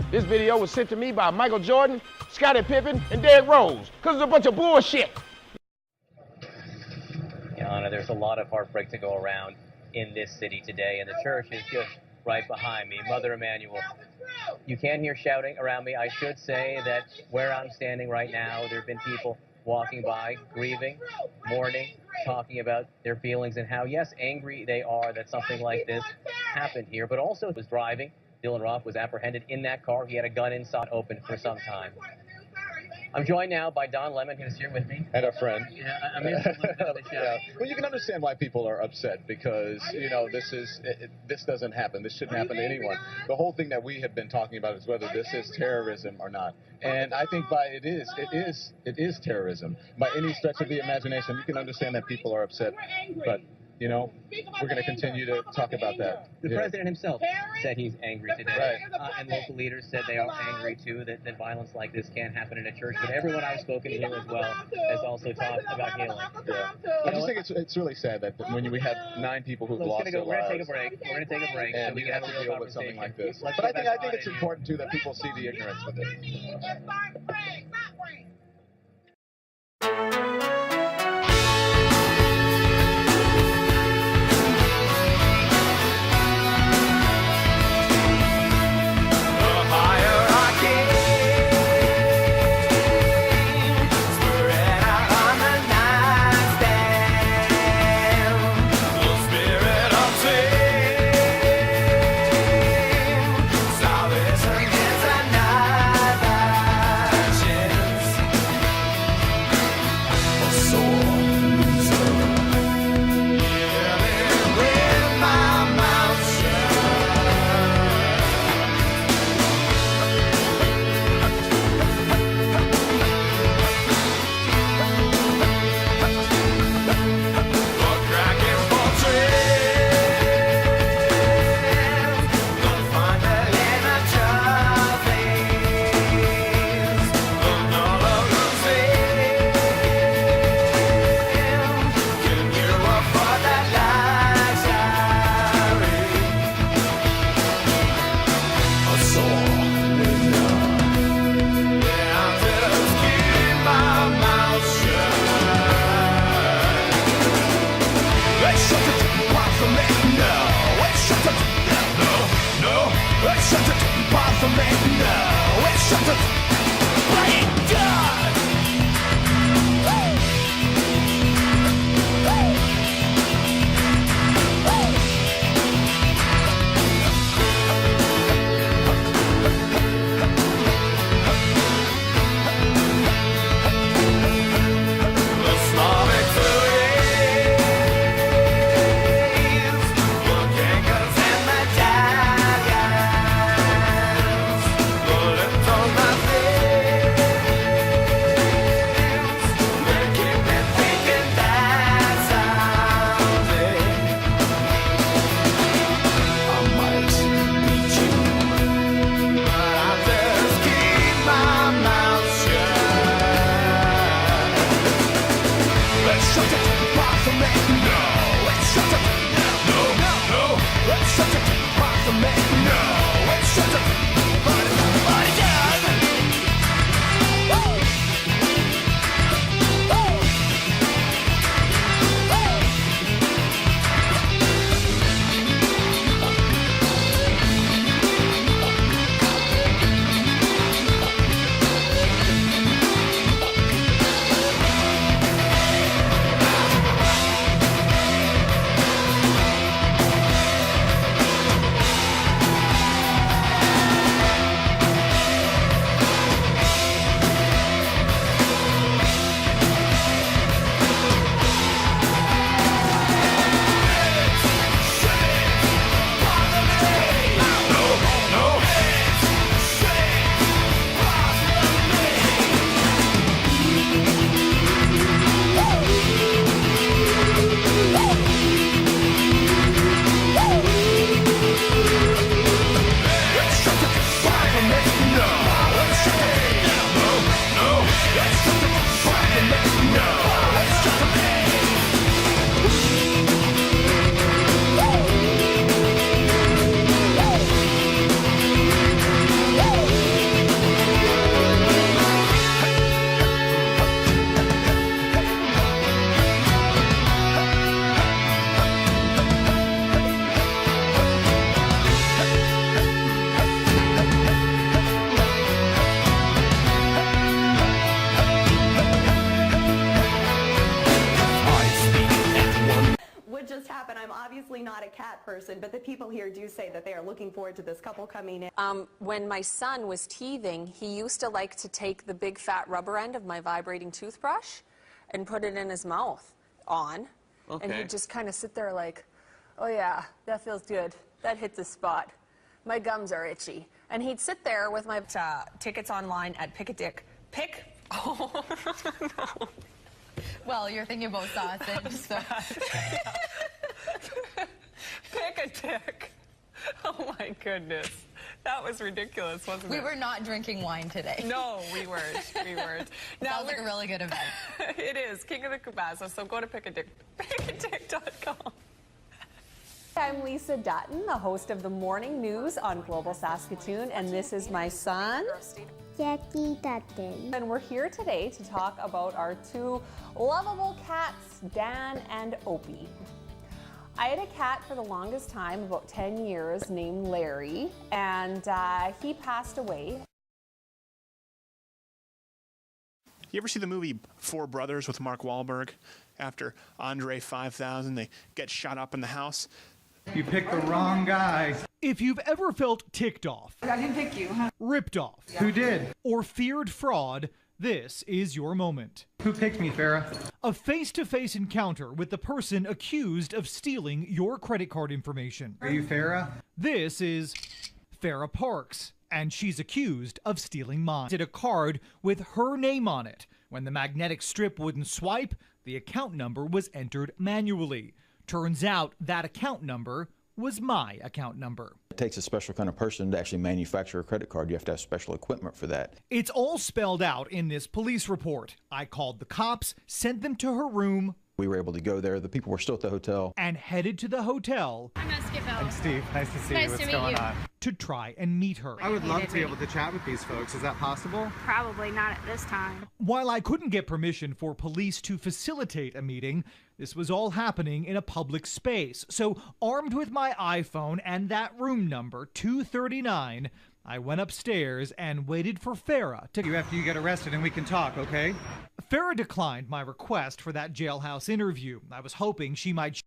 This video was sent to me by Michael Jordan, Scottie Pippen, and Derrick Rose, because it's a bunch of bullshit. Anna, there's a lot of heartbreak to go around in this city today, and the church is just right behind me. Mother Emanuel, you can hear shouting around me. I should say that where I'm standing right now, there have been people walking by, grieving, mourning, talking about their feelings and how, yes, angry they are that something like this happened here, but also was driving. Dylan Roth was apprehended in that car. He had a gun inside, open for some time. I'm joined now by Don Lemon, who's here with me. And a friend. Yeah, I missed a little bit of the show. Yeah. Well, you can understand why people are upset because, you know, this doesn't happen. This shouldn't happen to anyone. The whole thing that we have been talking about is whether this is terrorism or not. And I think it is terrorism. By any stretch of the imagination, you can understand that people are upset. But, you know, we're going to continue to talk about that. The president himself said he's angry today. Right. And local leaders said they are angry, too, that violence like this can't happen in a church. But everyone I've spoken to here as well has also talked about healing. Yeah. I just think it's really sad that when we have 9 people who've lost their lives. We're going to take a break. We're going to take a break. And so we you can have to deal with something like this. But I think it's important, too, that people see the ignorance with it. person, but the people here do say that they are looking forward to this couple coming in. When my son was teething, he used to like to take the big fat rubber end of my vibrating toothbrush and put it in his mouth and he'd just kind of sit there like, oh yeah, that feels good. That hit the spot. My gums are itchy. And he'd sit there with my tickets online at Oh, no. Well, you're thinking about sausage, so. Pick. Oh my goodness. That was ridiculous, wasn't it? We were not drinking wine today. No, we weren't. Sounds like a really good event. It is. King of the Cabasa, so go to pickadick.com. I'm Lisa Dutton, the host of the Morning News on Global Saskatoon, and this is my son, Jackie Dutton. and we're here today to talk about our two lovable cats, Dan and Opie. I had a cat for the longest time, about 10 years, named Larry, and he passed away. You ever see the movie Four Brothers with Mark Wahlberg? After Andre 5000, they get shot up in the house. You picked the wrong guy. If you've ever felt ticked off, I didn't pick you. ripped off, Who did? or feared fraud, this is your moment. Who picked me, Farrah? A face-to-face encounter with the person accused of stealing your credit card information. Are you Farrah? This is Farrah Parks, and she's accused of stealing mine. Did a card with her name on it. When the magnetic strip wouldn't swipe, the account number was entered manually. Turns out that account number was my account number. It takes a special kind of person to actually manufacture a credit card. You have to have special equipment for that. It's all spelled out in this police report. I called the cops, sent them to her room. We were able to go there. The people were still at the hotel. And headed to the hotel. I'm Steve. Nice to see you. What's going on? To try and meet her. I would love to be able to chat with these folks. Is that possible? Probably not at this time. While I couldn't get permission for police to facilitate a meeting, this was all happening in a public space. So, armed with my iPhone and that room number, 239, I went upstairs and waited for Farrah to... After you get arrested and we can talk, okay? Farrah declined my request for that jailhouse interview. I was hoping she might